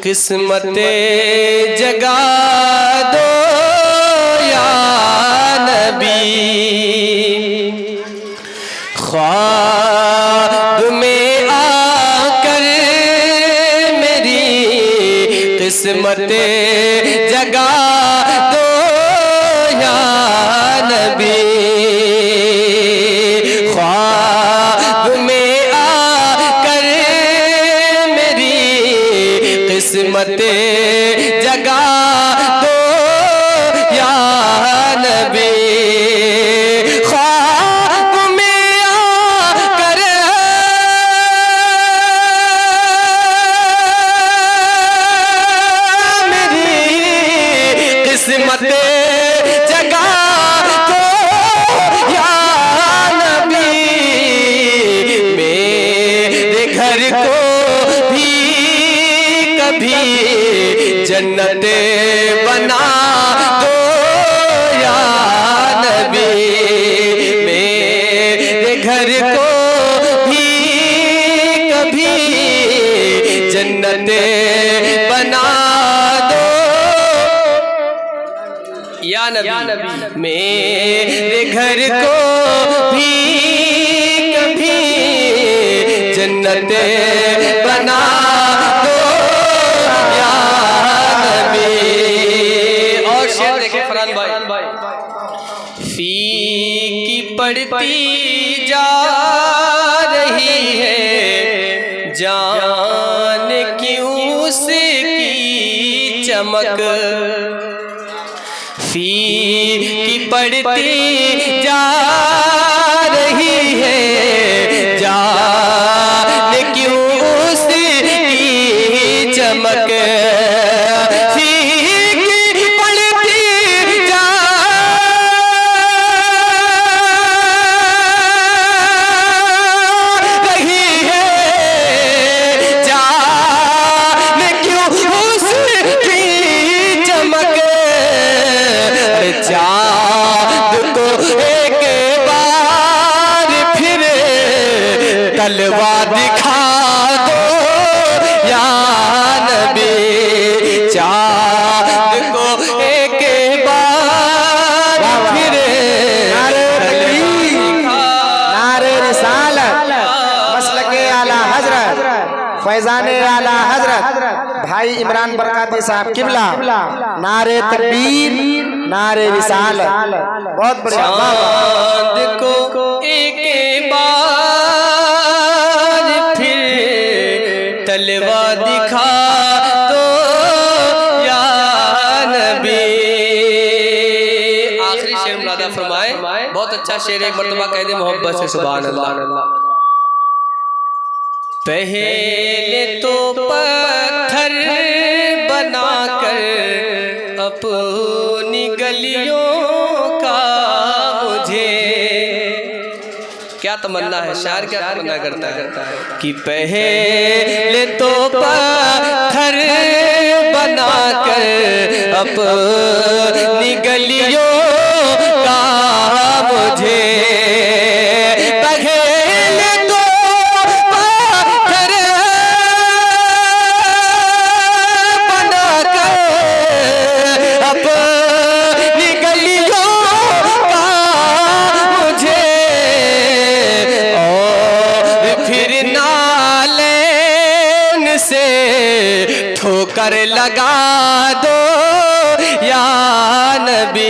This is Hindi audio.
किस्मते जगा दो या नबी, ख्वाब में आकर मेरी किस्मते जगा दो या नबी, ख्वाब में आकर मेरी किस्मते जगा दो या नबी, ख्वाब में आकर मेरी किस्मते जगा दो या नबी, मेरे घर को भी कभी जन्नते बना दो या नबी, मेरे घर को भी कभी जन्नते बना दो या नबी, मेरे घर को भी कभी जन्नते बना दो या नबी। और शेर देखे फरहान भाई, फीकी पड़ती जा रही है जान क्यों उसकी चमक, फीकी पड़ती जा रही है जान क्यों उसकी चमक, फीकी पड़ती जा रही है जान क्यों उसकी चमक, चाँद को एक बार फिर तलवा दिखा दो या नबी, चाँद को एक बार फिर नारे रिसालत मसलके आला हजरत फैजाने आला हजरत भाई इमरान बरकाती साहब किबला, नारे तकबीर नारे रिसालत, बहुत बढ़िया। चाँद को एक बार फिर तलवा दिखा दो या नबी। आखिरी शेर मुरादा फरमाए, बहुत अच्छा शेर, एक मर्तबा कह दे मोहब्बत से सुभान अल्लाह। पहले तो पत्थर बनाकर अपनी गलियों का मुझे, क्या तमन्ना है, शायर क्या तमन्ना करता है कि पहले तो पत्थर बनाकर अपनी गलियों का मुझे, ठोकर लगा दो या नबी,